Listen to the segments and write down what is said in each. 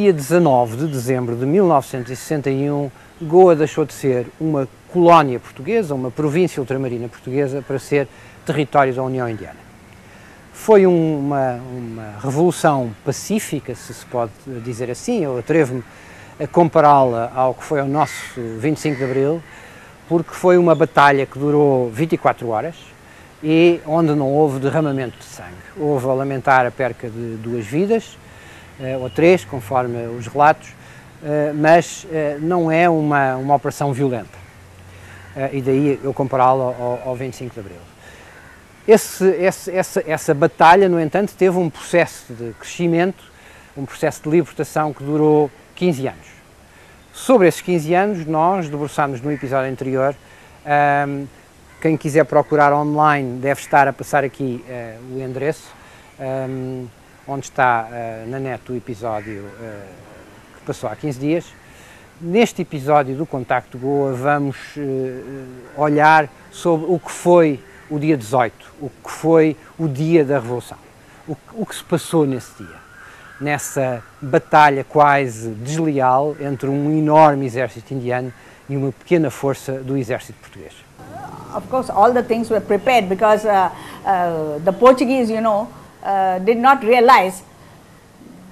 dia 19 de dezembro de 1961, Goa deixou de ser uma colónia portuguesa, uma província ultramarina portuguesa, para ser território da União Indiana. Foi uma revolução pacífica, se pode dizer assim. Eu atrevo-me a compará-la ao que foi o nosso 25 de Abril, porque foi uma batalha que durou 24 horas e onde não houve derramamento de sangue. Houve a lamentar a perca de 2 vidas, ou 3, conforme os relatos, mas não é uma operação violenta. E daí eu compará-la ao 25 de Abril. Essa batalha, no entanto, teve um processo de crescimento, um processo de libertação que durou 15 anos. Sobre esses 15 anos, nós debruçámos no episódio anterior. Quem quiser procurar online deve estar a passar aqui o endereço, onde está na net o episódio que passou há 15 dias. Neste episódio do Contacto Goa vamos olhar sobre o que foi o dia 18, o que foi o dia da Revolução, o que se passou nesse dia, nessa batalha quase desleal entre um enorme exército indiano e uma pequena força do exército português. Of course, all the things were prepared because the Portuguese, did not realize.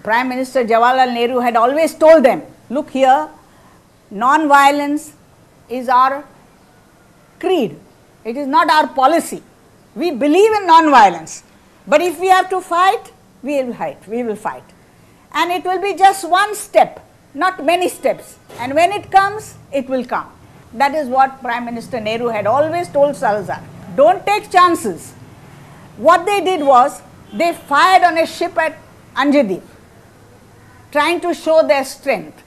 Prime Minister Jawaharlal Nehru had always told them, look here, non-violence is our creed. It is not our policy. We believe in non-violence. But if we have to fight, we will fight. We will fight. And it will be just one step, not many steps. And when it comes, it will come. That is what Prime Minister Nehru had always told Salazar. Don't take chances. What they did was, they fired on a ship at Anjadeep, trying to show their strength.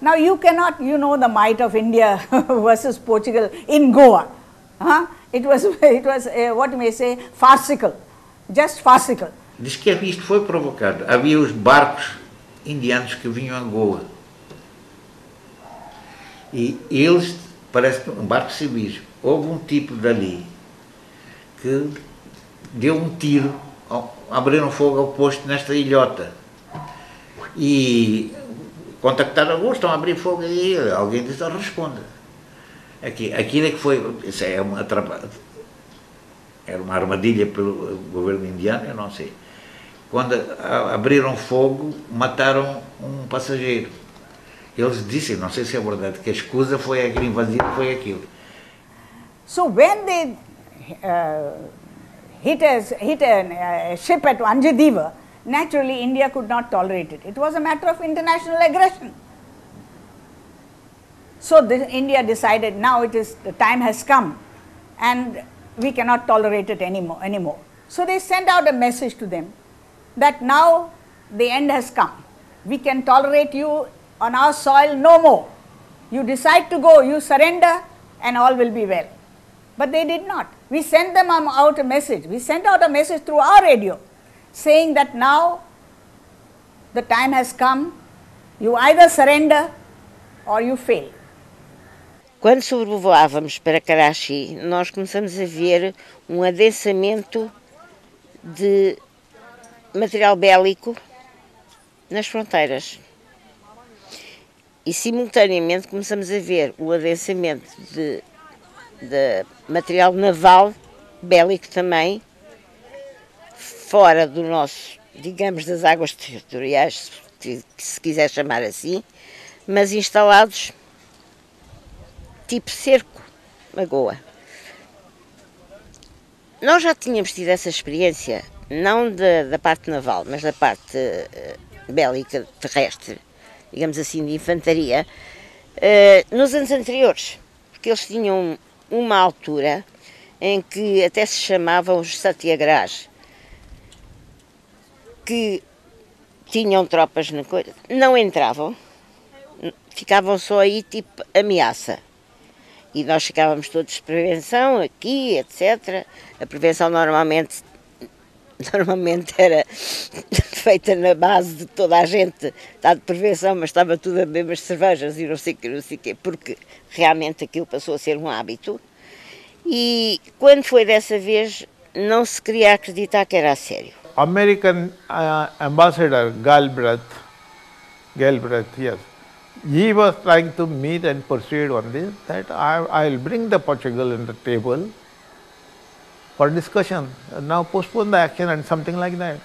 Now you cannot, the might of India versus Portugal in Goa. It was what you may say, farcical, just farcical. Diz que isto foi provocado. Havia os barcos indianos que vinham a Goa. E eles, parece que um barco civis, houve um tipo dali que deu um tiro, abriram fogo ao posto nesta ilhota. E contactaram a Goa, estão a abrir fogo aí, alguém disse, responda. Aquilo é que foi, isso era uma armadilha pelo governo indiano, eu não sei. Quando abriram fogo, mataram um passageiro. Eles disseram, não sei se é verdade, que a escusa foi aquele invasivo, foi aquilo. So when they hit a ship at Anjadeep, naturally India could not tolerate it. It was a matter of international aggression. So India decided now the time has come and we cannot tolerate it anymore. So they sent out a message to them that now the end has come. We can tolerate you on our soil no more. You decide to go, you surrender and all will be well. But they did not. We sent them out a message. We sent out a message through our radio saying that now the time has come, you either surrender or you fail. Quando sobrevoávamos para Karachi, nós começamos a ver um adensamento de material bélico nas fronteiras. E simultaneamente começamos a ver o adensamento de material naval bélico também, fora do nosso, digamos, das águas territoriais, se quiser chamar assim, mas instalados tipo cerco a Goa. Nós já tínhamos tido essa experiência, não da parte naval, mas da parte bélica terrestre, digamos assim, de infantaria, nos anos anteriores, porque eles tinham uma altura em que até se chamavam os satyagrahas, que tinham tropas na coisa, não entravam, ficavam só aí tipo ameaça. E nós ficávamos todos de prevenção aqui, etc. A prevenção normalmente era feita na base de toda a gente, está de prevenção, mas estava tudo a beber as cervejas e não sei o quê, porque realmente aquilo passou a ser um hábito. E quando foi dessa vez, não se queria acreditar que era a sério. American Ambassador Galbraith Galbraith, yes. He was trying to meet and persuade on this, that I will bring the Portugal in the table for discussion, now postpone the action and something like that.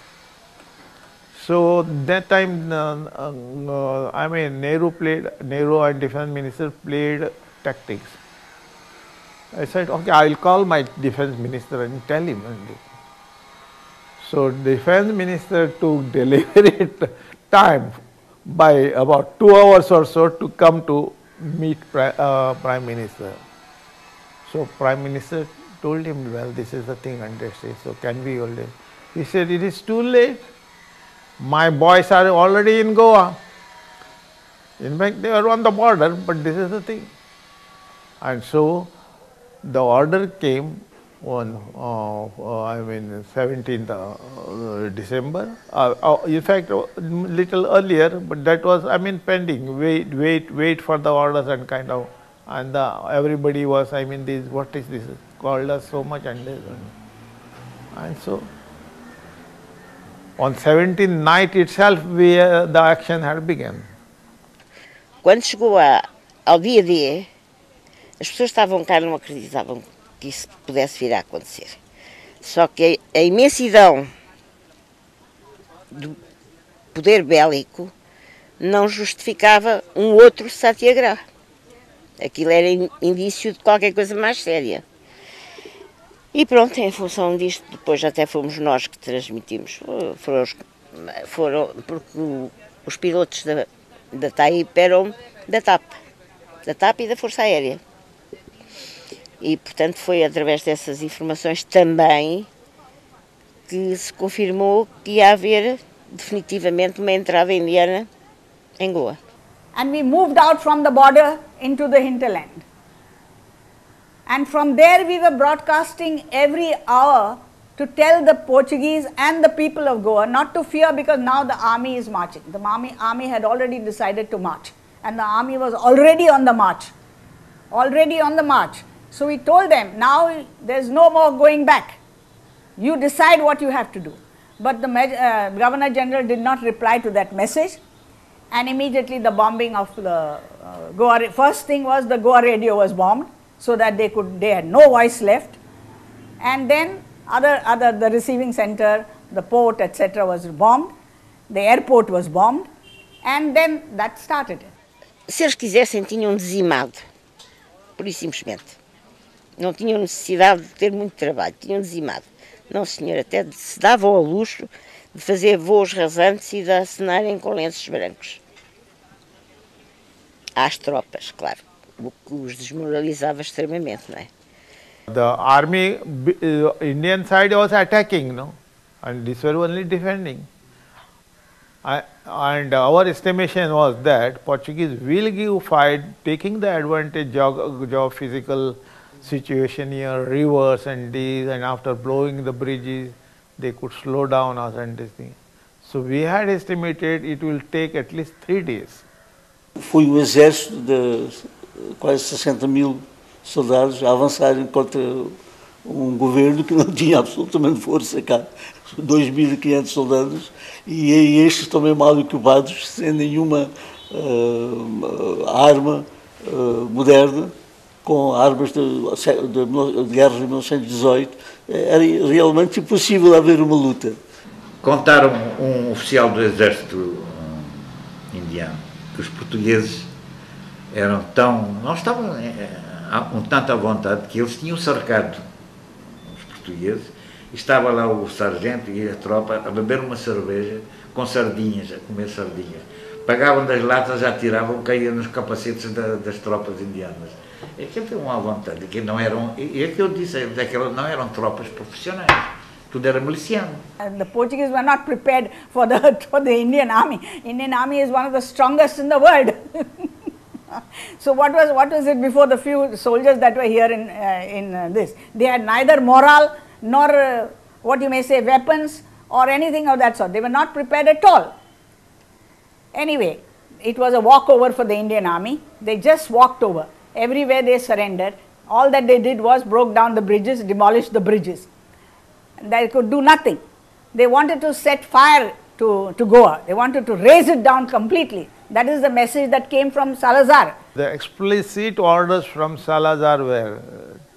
So that time, I mean, Nehru and defense minister played tactics. I said, okay, I will call my defense minister and tell him. So defense minister took deliberate time by about 2 hours or so to come to meet Prime Minister. So Prime Minister told him, well, this is the thing, and so can we hold it? He said, it is too late. My boys are already in Goa. In fact, they are on the border, but this is the thing. And so the order came on, 17th December. In fact, little earlier, but that was, I mean, pending. Wait for the orders and kind of, and everybody was, I mean, this, what is this? Called us so much and this. And so on 17th night itself, the action had begun. Quando chegou ao dia D, as pessoas estavam cá, não acreditavam que isso pudesse vir a acontecer. Só que a imensidão do poder bélico não justificava um outro satyagraha. Aquilo era indício de qualquer coisa mais séria. E pronto, em função disto, depois até fomos nós que transmitimos. Foram porque os pilotos da TAIP eram da TAP e da Força Aérea. E, portanto, foi através dessas informações também que se confirmou que ia haver definitivamente uma entrada indiana em Goa. And we moved out from the border into the hinterland. And from there we were broadcasting every hour to tell the Portuguese and the people of Goa not to fear, because now the army is marching. The army had already decided to march, and the army was already on the march. So we told them, now there's no more going back. You decide what you have to do. But the Governor General did not reply to that message, and immediately the bombing of the Goa, first thing was the Goa radio was bombed, so that they had no voice left, and then the receiving center, the port, etc. was bombed, the airport was bombed, and then that started. Se eles quisessem, tinham dizimado, pura e simplesmente. Não tinham necessidade de ter muito trabalho, tinham dizimado. Não, senhor, até se davam ao luxo de fazer voos rasantes e de acenarem com lenços brancos. Às tropas, claro, o que os desmoralizava extremamente, não é? The army, Indian side was attacking, no? And these were only defending. And our estimation was that Portuguese will give fight, taking the advantage of physical situation here, rivers and these, and after blowing the bridges, they could slow down us and this thing. So we had estimated it will take at least 3 days. Foi um exército de quase 60.000 soldados a avançarem contra um governo que não tinha absolutamente força cá. 2.500 soldados, e estes também mal equipados, sem nenhuma arma moderna, com armas de guerra de 1918, era realmente impossível haver uma luta. Contaram um oficial do exército indiano que os portugueses eram não estavam um tanto à vontade, que eles tinham cercado os portugueses, e estava lá o sargento e a tropa a beber uma cerveja com sardinhas, a comer sardinhas. Pagavam das latas, já tiravam, caíam nos capacetes das tropas indianas. É que tinham à vontade, que não eram, é que eu disse, daquelas não eram tropas profissionais, tudo era miliciano. The Portuguese were not prepared for the Indian army. Indian army is one of the strongest in the world. So what was it before the few soldiers that were here in this? They had neither morale nor what you may say weapons or anything of that sort. They were not prepared at all. Anyway, it was a walkover for the Indian army. They just walked over. Everywhere they surrendered. All that they did was broke down the bridges, demolished the bridges. They could do nothing. They wanted to set fire to Goa. They wanted to raze it down completely. That is the message that came from Salazar. The explicit orders from Salazar were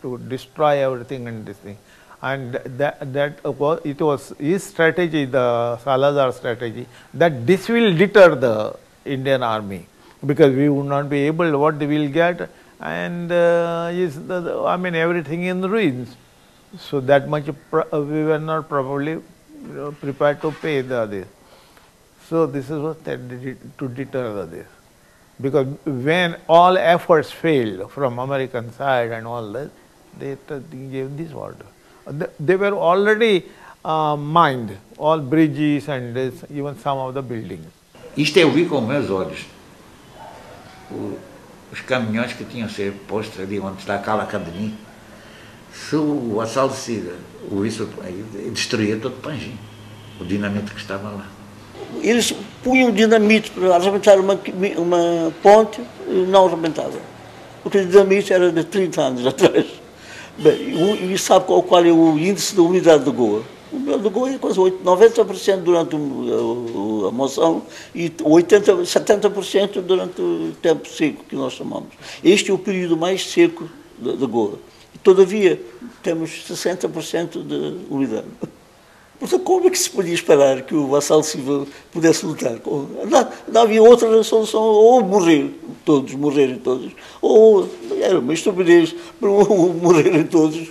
to destroy everything and this thing. And it was his strategy, the Salazar strategy, that this will deter the Indian army, because we would not be able, what they will get, and everything in ruins. So that much we were not probably prepared to pay this. So this is what to deter this. Because when all efforts failed from American side and all that, they gave this order. They were already mined, all bridges and this, even some of the buildings. Isto eu vi com meus olhos. Os caminhões que tinham sido postos ali onde está aquela academia, se o assalto siga, o isso destruía todo o Panjim, o dinamite que estava lá. Eles punham dinamite para arrebentar uma ponte e não arrebentava. Porque o dinamite era de 30 anos atrás. Bem, e sabe qual é o índice da unidade de Goa? O unidade de Goa é quase 90% durante a moção e 70% durante o tempo seco que nós chamamos. Este é o período mais seco de Goa. E, todavia, temos 60% de unidade. Portanto, como é que se podia esperar que o Vassalo Silva pudesse lutar? Não havia outra solução, ou morrerem todos, ou era uma estupidez para morrerem todos,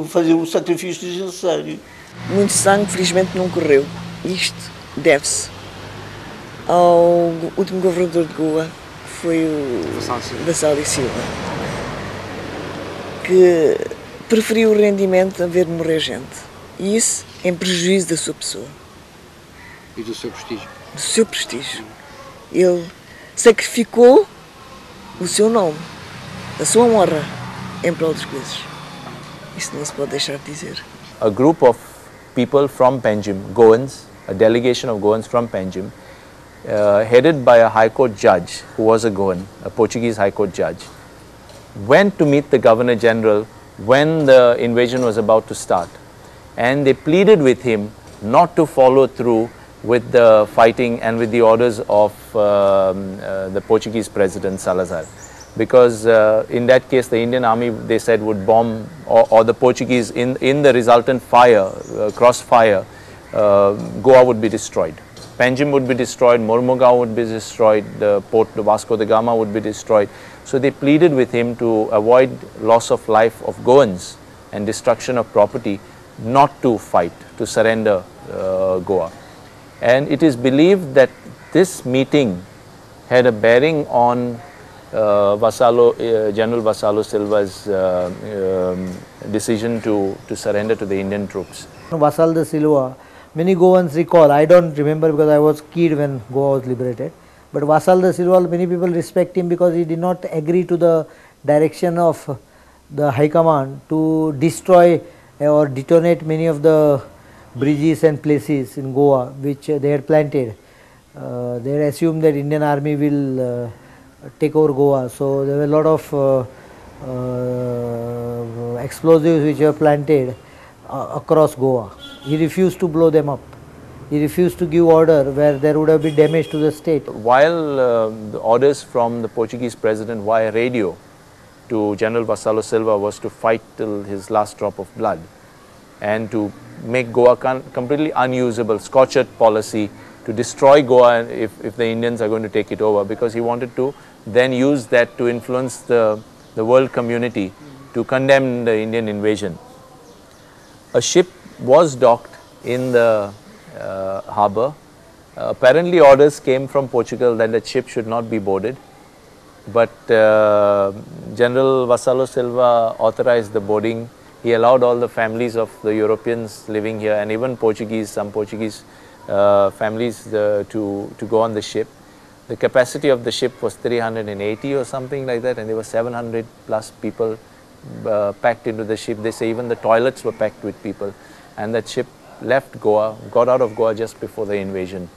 fazer um sacrifício desnecessário. Muito sangue, felizmente, não correu. Isto deve-se ao último governador de Goa, que foi o Vassalo Silva, que preferiu o rendimento a ver morrer gente. E isso em prejuízo da sua pessoa. E do seu prestígio. Do seu prestígio. Ele sacrificou o seu nome, a sua honra, em prol das coisas. Isso não se pode deixar de dizer. A group of people from Panjim, Goans, a delegation of Goans from Panjim, headed by a High Court judge who was a Goan, a Portuguese High Court judge, went to meet the Governor General when the invasion was about to start. And they pleaded with him not to follow through with the fighting and with the orders of the Portuguese President Salazar. Because in that case the Indian army, they said, would bomb, or the Portuguese, in the resultant fire, crossfire, Goa would be destroyed. Panjim would be destroyed, Mormugao would be destroyed, the port, the Vasco da Gama would be destroyed. So they pleaded with him to avoid loss of life of Goans and destruction of property, not to fight, to surrender Goa. And it is believed that this meeting had a bearing on General Vassalo Silva's decision to surrender to the Indian troops. Vassalo da Silva, many Goans recall, I don't remember because I was a kid when Goa was liberated, but Vassalo da Silva, many people respect him because he did not agree to the direction of the High Command to destroy or detonate many of the bridges and places in Goa which they had planted. They had assumed that Indian army will take over Goa, so there were a lot of explosives which were planted across Goa. He refused to blow them up. He refused to give order where there would have been damage to the state. While the orders from the Portuguese president via radio to General Vassalo Silva was to fight till his last drop of blood and to make Goa completely unusable, scorched policy, to destroy Goa if the Indians are going to take it over, because he wanted to then use that to influence the world community to condemn the Indian invasion. A ship was docked in the harbour. Apparently orders came from Portugal that the ship should not be boarded, but General Vassalo Silva authorized the boarding. He allowed all the families of the Europeans living here and even Portuguese, some Portuguese families to go on the ship. The capacity of the ship was 380 or something like that, and there were 700 plus people packed into the ship. They say even the toilets were packed with people, and that ship left Goa, got out of Goa just before the invasion.